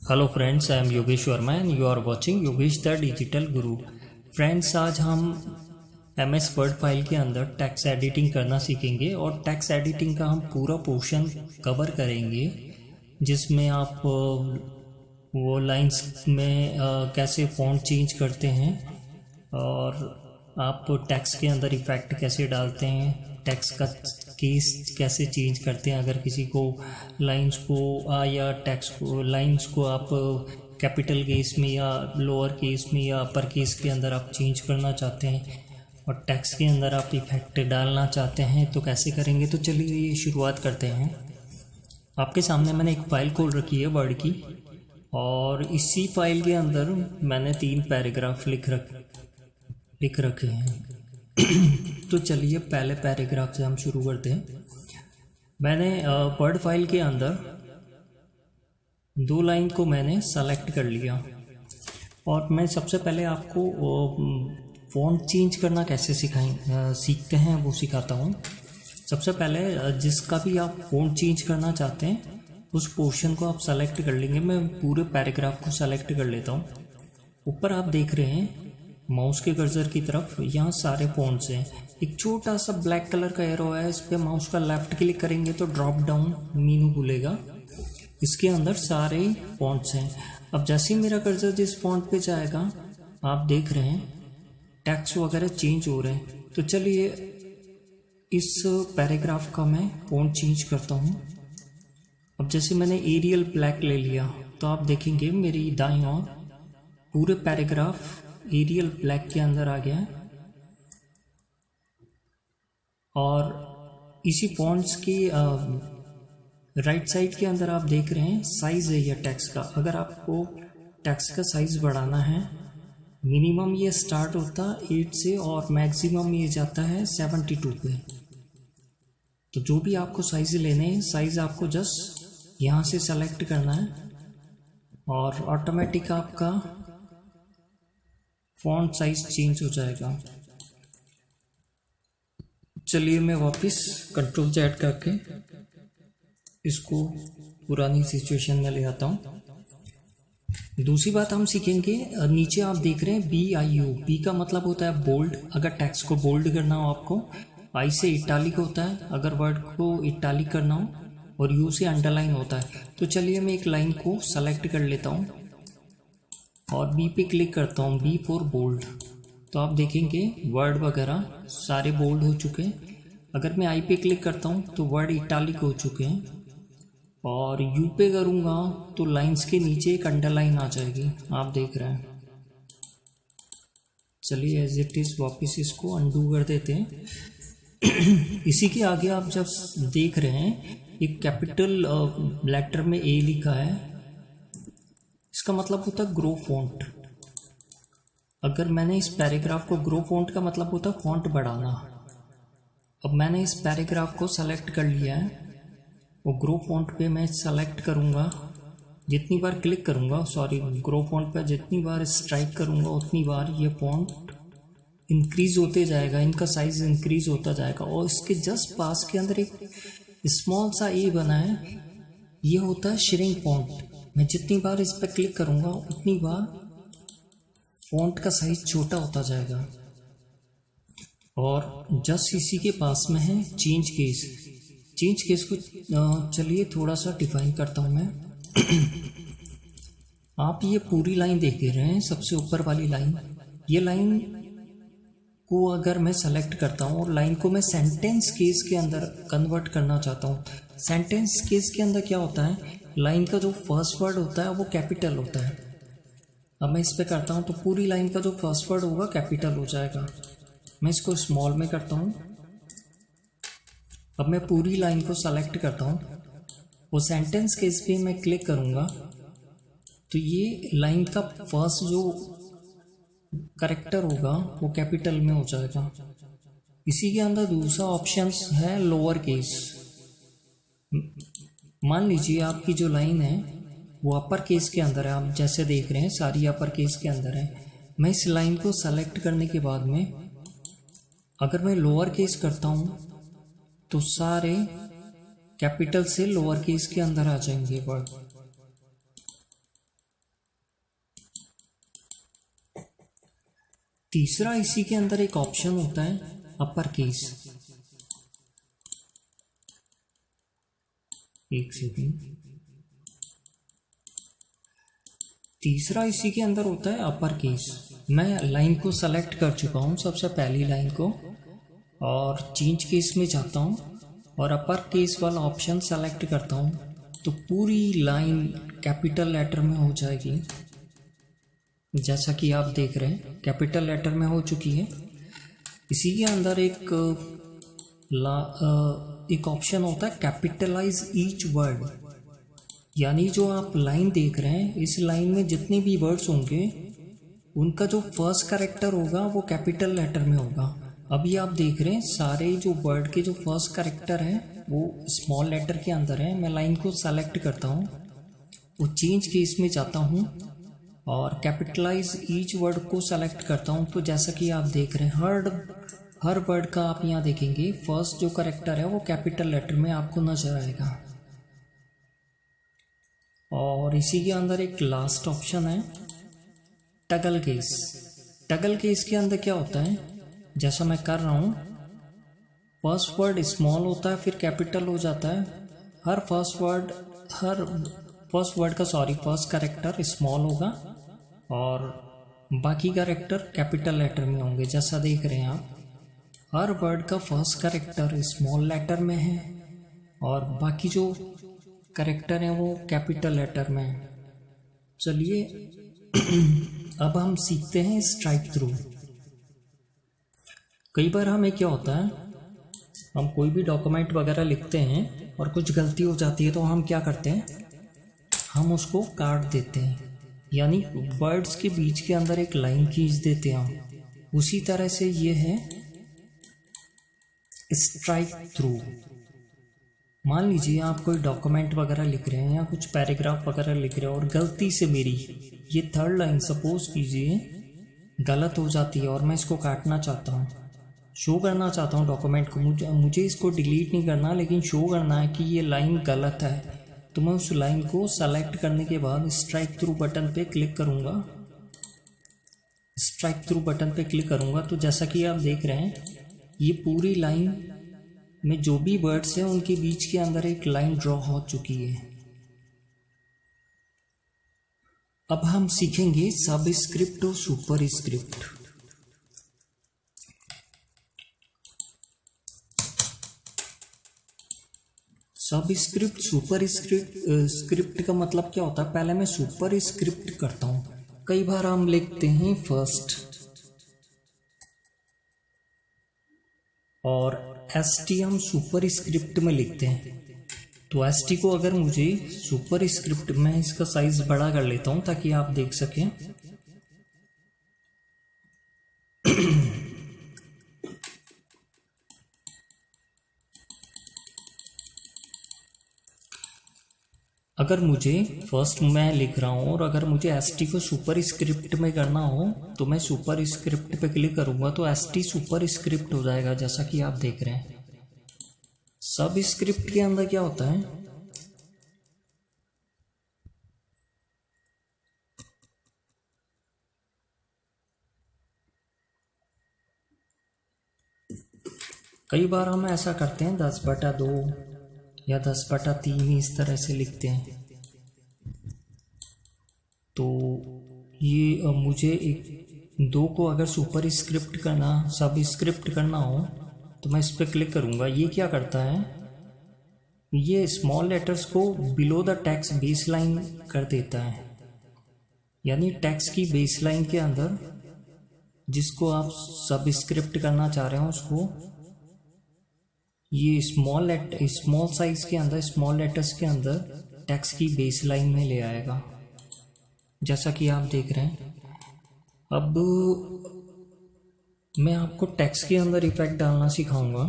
Hello friends, I am Yogesh Verma and you are watching Yogesh the digital guru. Friends, आज हम MS word file के अंदर text editing करना सीखेंगे और टेक्स्ट एडिटिंग का हम पूरा पोर्शन कवर करेंगे, जिसमें आप वो लाइंस में कैसे फॉन्ट चेंज करते हैं और आप टेक्स्ट के अंदर इफेक्ट कैसे डालते हैं, टेक्स्ट का केस कैसे चेंज करते हैं। अगर किसी को लाइंस को या टेक्स्ट को लाइंस को आप कैपिटल केस में या लोअर केस में या अपर केस के अंदर आप चेंज करना चाहते हैं और टेक्स्ट के अंदर आप इफेक्ट डालना चाहते हैं तो कैसे करेंगे। तो चलिए ये शुरुआत करते हैं। आपके सामने मैंने एक फ़ाइल खोल रखी है वर्ड की, और इसी फाइल के अंदर मैंने 3 पैराग्राफ लिख रखे हैं। तो चलिए पहले पैराग्राफ से हम शुरू करते हैं। मैंने वर्ड फाइल के अंदर 2 लाइन को मैंने सेलेक्ट कर लिया और मैं सबसे पहले आपको फ़ॉन्ट चेंज करना कैसे सीखते हैं वो सिखाता हूँ। सबसे पहले जिसका भी आप फ़ॉन्ट चेंज करना चाहते हैं उस पोर्शन को आप सेलेक्ट कर लेंगे। मैं पूरे पैराग्राफ को सेलेक्ट कर लेता हूँ। ऊपर आप देख रहे हैं माउस के कर्सर की तरफ, यहाँ सारे फ़ॉन्ट्स हैं। एक छोटा सा ब्लैक कलर का एरो है, इस पर माउस का लेफ्ट क्लिक करेंगे तो ड्रॉप डाउन मेनू खुलेगा। इसके अंदर सारे फ़ॉन्ट्स हैं। अब जैसे ही मेरा कर्सर जिस फ़ॉन्ट पे जाएगा आप देख रहे हैं टेक्स्ट वगैरह चेंज हो रहे हैं। तो चलिए इस पैराग्राफ का मैं फ़ॉन्ट चेंज करता हूँ। अब जैसे मैंने एरियल ब्लैक ले लिया तो आप देखेंगे मेरी दाईं ओर पूरे पैराग्राफ एरियल ब्लैक के अंदर आ गया है। और इसी फॉन्ट्स की राइट साइड के अंदर आप देख रहे हैं साइज़ है यह टेक्स्ट का। अगर आपको टेक्स्ट का साइज़ बढ़ाना है, मिनिमम ये स्टार्ट होता 8 से और मैक्सिमम ये जाता है 72 पे। तो जो भी आपको साइज़ लेने हैं, साइज़ आपको जस्ट यहाँ से सेलेक्ट करना है और ऑटोमेटिक आपका फॉन्ट साइज चेंज हो जाएगा। चलिए मैं वापस कंट्रोल Z करके इसको पुरानी सिचुएशन में ले आता हूँ। दूसरी बात हम सीखेंगे, नीचे आप देख रहे हैं BIU। बी का मतलब होता है बोल्ड। अगर टेक्स्ट को बोल्ड करना हो आपको, I से इटालिक होता है अगर वर्ड को इटालिक करना हो, और U से अंडरलाइन होता है। तो चलिए मैं एक लाइन को सेलेक्ट कर लेता हूँ और B पे क्लिक करता हूँ, B फॉर बोल्ड। तो आप देखेंगे वर्ड वगैरह सारे बोल्ड हो चुके हैं। अगर मैं I पे क्लिक करता हूँ तो वर्ड इटालिक हो चुके हैं, और U पे करूँगा तो लाइंस के नीचे एक अंडरलाइन आ जाएगी, आप देख रहे हैं। चलिए एज इट इज़ वापस इसको अनडू कर देते हैं। इसी के आगे आप जब देख रहे हैं एक कैपिटल लेटर में A लिखा है, इसका मतलब होता है ग्रो फॉन्ट। अगर मैंने इस पैराग्राफ को ग्रो फॉन्ट का मतलब होता है फॉन्ट बढ़ाना। अब मैंने इस पैराग्राफ को सेलेक्ट कर लिया है और ग्रो फॉन्ट पे मैं सेलेक्ट करूँगा। जितनी बार क्लिक करूँगा, ग्रो फॉन्ट पे जितनी बार स्ट्राइक करूँगा उतनी बार ये फॉन्ट इंक्रीज होते जाएगा, इनका साइज इंक्रीज होता जाएगा। और इसके जस्ट पास के अंदर एक स्मॉल सा ए बना है, ये होता है श्रिंक फॉन्ट। मैं जितनी बार इस पर क्लिक करूँगा उतनी बार फॉन्ट का साइज छोटा होता जाएगा। और जस्ट इसी के पास में है चेंज केस। चेंज केस को चलिए थोड़ा सा डिफाइन करता हूँ मैं। आप ये पूरी लाइन देख रहे हैं, सबसे ऊपर वाली लाइन। ये लाइन को अगर मैं सेलेक्ट करता हूँ और लाइन को मैं सेंटेंस केस के अंदर कन्वर्ट करना चाहता हूँ। सेंटेंस केस के अंदर क्या होता है, लाइन का जो फर्स्ट वर्ड होता है वो कैपिटल होता है। अब मैं इस पे करता हूँ तो पूरी लाइन का जो फर्स्ट वर्ड होगा कैपिटल हो जाएगा। मैं इसको स्मॉल में करता हूँ। अब मैं पूरी लाइन को सेलेक्ट करता हूँ, वो सेंटेंस केस पे मैं क्लिक करूँगा तो ये लाइन का फर्स्ट जो करेक्टर होगा वो कैपिटल में हो जाएगा। इसी के अंदर दूसरा ऑप्शन है लोअर केस। मान लीजिए आपकी जो लाइन है वो अपर केस के अंदर है, आप जैसे देख रहे हैं सारी अपर केस के अंदर है। मैं इस लाइन को सेलेक्ट करने के बाद में अगर मैं लोअर केस करता हूँ तो सारे कैपिटल से लोअर केस के अंदर आ जाएंगे वर्ड। तीसरा इसी के अंदर एक ऑप्शन होता है अपर केस। एक सेकेंड। तीसरा इसी के अंदर होता है अपर केस। मैं लाइन को सेलेक्ट कर चुका हूँ, सबसे पहली लाइन को, और चेंज केस में जाता हूँ और अपर केस वाला ऑप्शन सेलेक्ट करता हूँ तो पूरी लाइन कैपिटल लेटर में हो जाएगी। जैसा कि आप देख रहे हैं कैपिटल लेटर में हो चुकी है। इसी के अंदर एक ऑप्शन होता है कैपिटलाइज ईच वर्ड, यानी जो आप लाइन देख रहे हैं इस लाइन में जितने भी वर्ड्स होंगे उनका जो फर्स्ट कैरेक्टर होगा वो कैपिटल लेटर में होगा। अभी आप देख रहे हैं सारे जो वर्ड के जो फर्स्ट कैरेक्टर हैं वो स्मॉल लेटर के अंदर है। मैं लाइन को सेलेक्ट करता हूँ, वो चेंज केस में जाता हूँ और कैपिटलाइज ईच वर्ड को सेलेक्ट करता हूँ। तो जैसा कि आप देख रहे हैं हर वर्ड का आप यहाँ देखेंगे फर्स्ट जो कैरेक्टर है वो कैपिटल लेटर में आपको नजर आएगा। और इसी के अंदर एक लास्ट ऑप्शन है टगल केस। टगल केस के अंदर क्या होता है, जैसा मैं कर रहा हूँ फर्स्ट वर्ड स्मॉल होता है फिर कैपिटल हो जाता है। हर फर्स्ट कैरेक्टर स्मॉल होगा और बाकी कैरेक्टर कैपिटल लेटर में होंगे। जैसा देख रहे हैं आप, हर वर्ड का फर्स्ट कैरेक्टर स्मॉल लेटर में है और बाकी जो कैरेक्टर हैं वो कैपिटल लेटर में है। चलिए अब हम सीखते हैं स्ट्राइक थ्रू। कई बार हमें क्या होता है, हम कोई भी डॉक्यूमेंट वगैरह लिखते हैं और कुछ गलती हो जाती है तो हम क्या करते हैं, हम उसको काट देते हैं, यानी वर्ड्स के बीच के अंदर एक लाइन खींच देते हैं हम। उसी तरह से ये है स्ट्राइक थ्रू। मान लीजिए आप कोई डॉक्यूमेंट वगैरह लिख रहे हैं या कुछ पैराग्राफ वगैरह लिख रहे हैं और गलती से मेरी ये थर्ड लाइन सपोज कीजिए गलत हो जाती है और मैं इसको काटना चाहता हूँ, शो करना चाहता हूँ डॉक्यूमेंट को। मुझे इसको डिलीट नहीं करना लेकिन शो करना है कि ये लाइन गलत है। तो मैं उस लाइन को सेलेक्ट करने के बाद स्ट्राइक थ्रू बटन पे क्लिक करूँगा। स्ट्राइक थ्रू बटन पे क्लिक करूँगा तो जैसा कि आप देख रहे हैं ये पूरी लाइन में जो भी वर्ड्स हैं उनके बीच के अंदर एक लाइन ड्रॉ हो चुकी है। अब हम सीखेंगे सबस्क्रिप्ट और सुपरस्क्रिप्ट। सबस्क्रिप्ट सुपरस्क्रिप्ट का मतलब क्या होता है, पहले मैं सुपरस्क्रिप्ट करता हूँ। कई बार हम लिखते हैं फर्स्ट और एसटी हम सुपरस्क्रिप्ट में लिखते हैं। तो एसटी को अगर मुझे सुपरस्क्रिप्ट में, इसका साइज बड़ा कर लेता हूं ताकि आप देख सकें। अगर मुझे फर्स्ट मैं लिख रहा हूँ और अगर मुझे एसटी को सुपरस्क्रिप्ट में करना हो तो मैं सुपरस्क्रिप्ट पे क्लिक करूँगा तो एसटी सुपरस्क्रिप्ट हो जाएगा, जैसा कि आप देख रहे हैं। सबस्क्रिप्ट के अंदर क्या होता है, कई बार हम ऐसा करते हैं 10/2 या 10/3 इस तरह से लिखते हैं। तो ये मुझे एक 2 को अगर सुपरस्क्रिप्ट करना, सबस्क्रिप्ट करना हो तो मैं इस पर क्लिक करूँगा। ये क्या करता है, ये स्मॉल लेटर्स को below the text base line कर देता है, यानी टेक्स्ट की बेस लाइन के अंदर जिसको आप सबस्क्रिप्ट करना चाह रहे हो उसको ये स्मॉल साइज के अंदर, स्मॉल लेटर्स के अंदर टेक्स्ट की बेस लाइन में ले आएगा, जैसा कि आप देख रहे हैं। अब मैं आपको टेक्स्ट के अंदर इफेक्ट डालना सिखाऊंगा।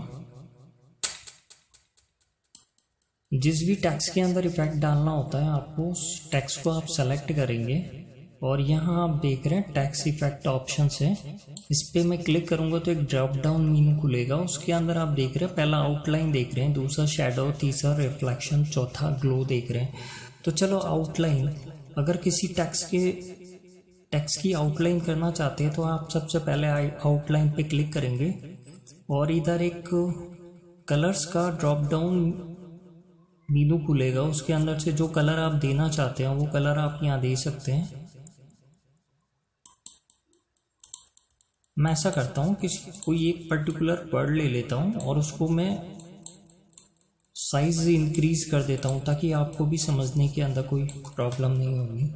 जिस भी टेक्स्ट के अंदर इफेक्ट डालना होता है आपको उस टेक्स्ट को आप सेलेक्ट करेंगे और यहाँ आप देख रहे हैं टेक्स्ट इफेक्ट ऑप्शन है। इस पर मैं क्लिक करूँगा तो एक ड्रॉप डाउन मेनू खुलेगा। उसके अंदर आप देख रहे हैं पहला आउटलाइन देख रहे हैं, दूसरा शैडो, तीसरा रिफ्लेक्शन, चौथा ग्लो देख रहे हैं। तो चलो आउटलाइन, अगर किसी टेक्स्ट की आउटलाइन करना चाहते हैं तो आप सबसे पहले आउटलाइन पे क्लिक करेंगे और इधर एक कलर्स का ड्रॉप डाउन मेनू खुलेगा। उसके अंदर से जो कलर आप देना चाहते हैं वो कलर आप यहाँ दे सकते हैं। मैं ऐसा करता हूँ कि कोई एक पर्टिकुलर वर्ड ले लेता हूँ और उसको मैं साइज इंक्रीज कर देता हूँ ताकि आपको भी समझने के अंदर कोई प्रॉब्लम नहीं होगी।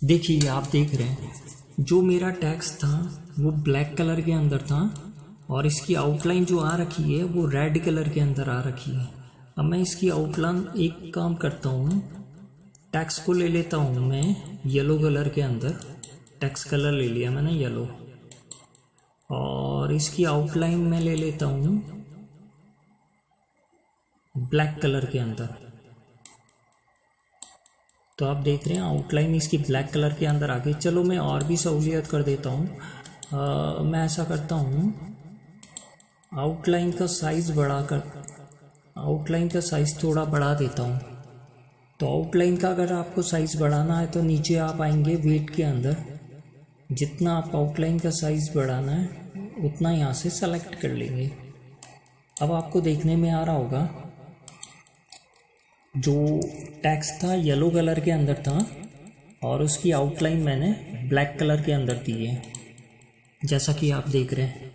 देखिए आप देख रहे हैं जो मेरा टेक्स्ट था वो ब्लैक कलर के अंदर था और इसकी आउटलाइन जो आ रखी है वो रेड कलर के अंदर आ रखी है। अब मैं इसकी आउटलाइन एक काम करता हूँ, टेक्स्ट को ले लेता हूँ मैं येलो कलर के अंदर। टेक्स्ट कलर ले लिया मैंने येलो और इसकी आउटलाइन मैं ले लेता हूँ ब्लैक कलर के अंदर। तो आप देख रहे हैं आउटलाइन इसकी ब्लैक कलर के अंदर आ गई। चलो मैं और भी सहूलियत कर देता हूँ। मैं ऐसा करता हूँ आउटलाइन का साइज़ थोड़ा बढ़ा देता हूँ। तो आउटलाइन का अगर आपको साइज़ बढ़ाना है तो नीचे आप आएंगे वेट के अंदर, जितना आप आउटलाइन का साइज़ बढ़ाना है उतना यहाँ से सेलेक्ट कर लेंगे। अब आपको देखने में आ रहा होगा जो टेक्स्ट था येलो कलर के अंदर था और उसकी आउटलाइन मैंने ब्लैक कलर के अंदर दी है, जैसा कि आप देख रहे हैं।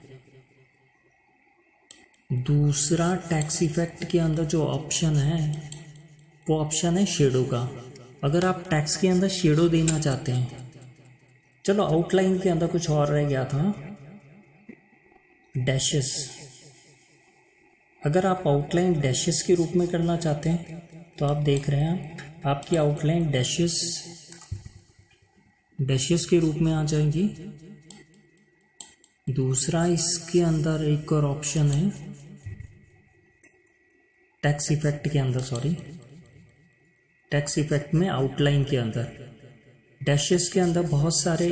दूसरा टेक्स्ट इफेक्ट के अंदर जो ऑप्शन है वो ऑप्शन है शेडो का। अगर आप टेक्स्ट के अंदर शेडो देना चाहते हैं, चलो आउटलाइन के अंदर कुछ और रह गया था, डैशेस। अगर आप आउटलाइन डैशेस के रूप में करना चाहते हैं तो आप देख रहे हैं आपकी आउटलाइन डैशेस के रूप में आ जाएगी। दूसरा इसके अंदर एक और ऑप्शन है टेक्स्ट इफेक्ट के अंदर, टेक्स्ट इफेक्ट में आउटलाइन के अंदर डैशेस के अंदर बहुत सारे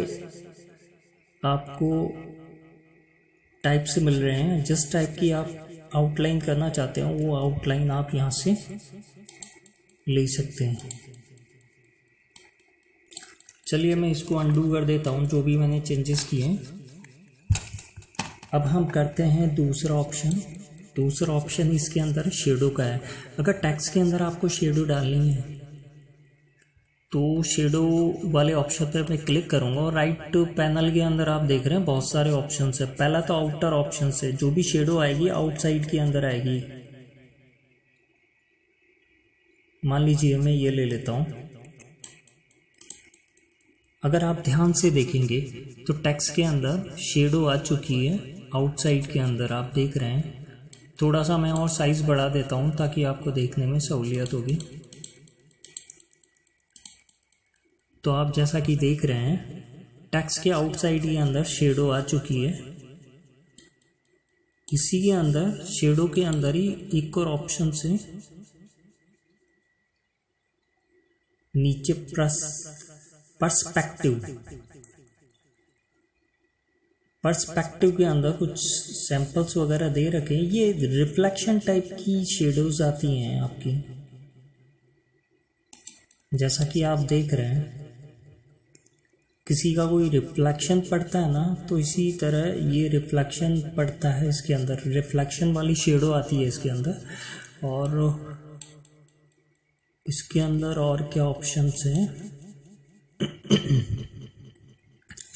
आपको टाइप से मिल रहे हैं। जिस टाइप की आप आउटलाइन करना चाहते हो वो आउटलाइन आप यहाँ से ले सकते हैं। चलिए मैं इसको अनडू कर देता हूँ जो भी मैंने चेंजेस किए हैं। अब हम करते हैं दूसरा ऑप्शन इसके अंदर शेडो का है। अगर टेक्स्ट के अंदर आपको शेडो डालनी है तो शेडो वाले ऑप्शन पे मैं क्लिक करूँगा और राइट पैनल के अंदर आप देख रहे हैं बहुत सारे ऑप्शन है। पहला तो आउटर ऑप्शन से जो भी शेडो आएगी आउटसाइड के अंदर आएगी। मान लीजिए मैं ये ले लेता हूँ। अगर आप ध्यान से देखेंगे तो टेक्स्ट के अंदर शेडो आ चुकी है आउटसाइड के अंदर, आप देख रहे हैं। थोड़ा सा मैं और साइज़ बढ़ा देता हूँ ताकि आपको देखने में सहूलियत होगी। तो आप जैसा कि देख रहे हैं टेक्स्ट के आउटसाइड के अंदर शेडो आ चुकी है। इसी के अंदर शेडो के अंदर ही एक और ऑप्शन से नीचे पर्सपेक्टिव के अंदर कुछ सैंपल्स वगैरह दे रखे हैं। ये रिफ्लेक्शन टाइप की शेडोज आती हैं आपकी, जैसा कि आप देख रहे हैं। किसी का कोई रिफ्लेक्शन पड़ता है ना तो इसी तरह ये रिफ्लेक्शन पड़ता है इसके अंदर, रिफ्लेक्शन वाली शेडो आती है इसके अंदर। और इसके अंदर और क्या ऑप्शंस हैं,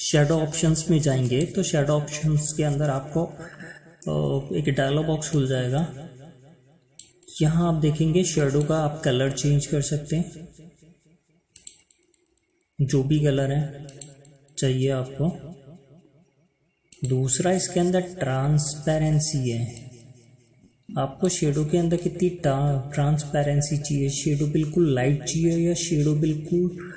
शैडो ऑप्शंस में जाएंगे तो शैडो ऑप्शंस के अंदर आपको एक डायलॉग बॉक्स खुल जाएगा। यहाँ आप देखेंगे शैडो का आप कलर चेंज कर सकते हैं, जो भी कलर है चाहिए आपको। दूसरा इसके अंदर ट्रांसपेरेंसी है, आपको शेडो के अंदर कितनी ट्रांसपेरेंसी चाहिए, शेडो बिल्कुल लाइट चाहिए या शेडो बिल्कुल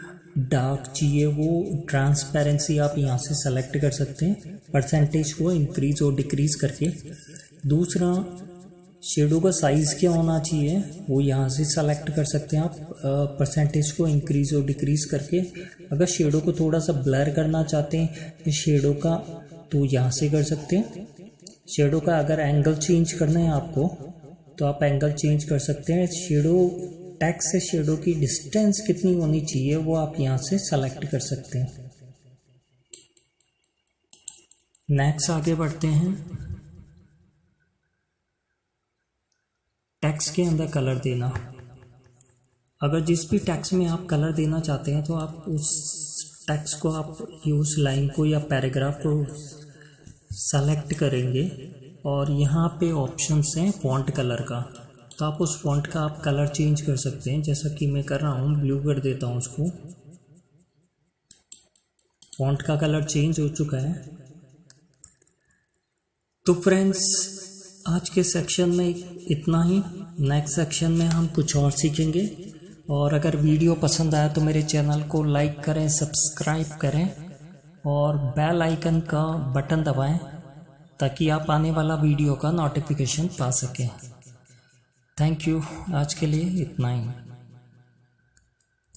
डार्क चाहिए, वो ट्रांसपेरेंसी आप यहाँ से सेलेक्ट कर सकते हैं परसेंटेज को इंक्रीज और डिक्रीज करके। दूसरा शेडो का साइज़ क्या होना चाहिए वो यहाँ से सेलेक्ट कर सकते हैं आप परसेंटेज को इंक्रीज और डिक्रीज करके। अगर शेडो को थोड़ा सा ब्लर करना चाहते हैं शेडो का तो यहाँ से कर सकते हैं। शेडो का अगर एंगल चेंज करना है आपको तो आप एंगल चेंज कर सकते हैं। शेडो टेक्स्ट से शेडो की डिस्टेंस कितनी होनी चाहिए वो आप यहाँ से सेलेक्ट कर सकते हैं। नेक्स्ट आगे बढ़ते हैं। टेक्स्ट के अंदर कलर देना। अगर जिस भी टेक्स्ट में आप कलर देना चाहते हैं तो आप उस टेक्स्ट को आप उस लाइन को या पैराग्राफ को सेलेक्ट करेंगे और यहाँ पे ऑप्शंस हैं फ़ॉन्ट कलर का, तो आप उस फ़ॉन्ट का आप कलर चेंज कर सकते हैं। जैसा कि मैं कर रहा हूँ, ब्लू कर देता हूँ उसको। फ़ॉन्ट का कलर चेंज हो चुका है। तो फ्रेंड्स आज के सेक्शन में इतना ही। नेक्स्ट सेक्शन में हम कुछ और सीखेंगे। और अगर वीडियो पसंद आया तो मेरे चैनल को लाइक करें, सब्सक्राइब करें और बेल आइकन का बटन दबाएं ताकि आप आने वाला वीडियो का नोटिफिकेशन पा सकें। Thank you. आज के लिए इतना ही।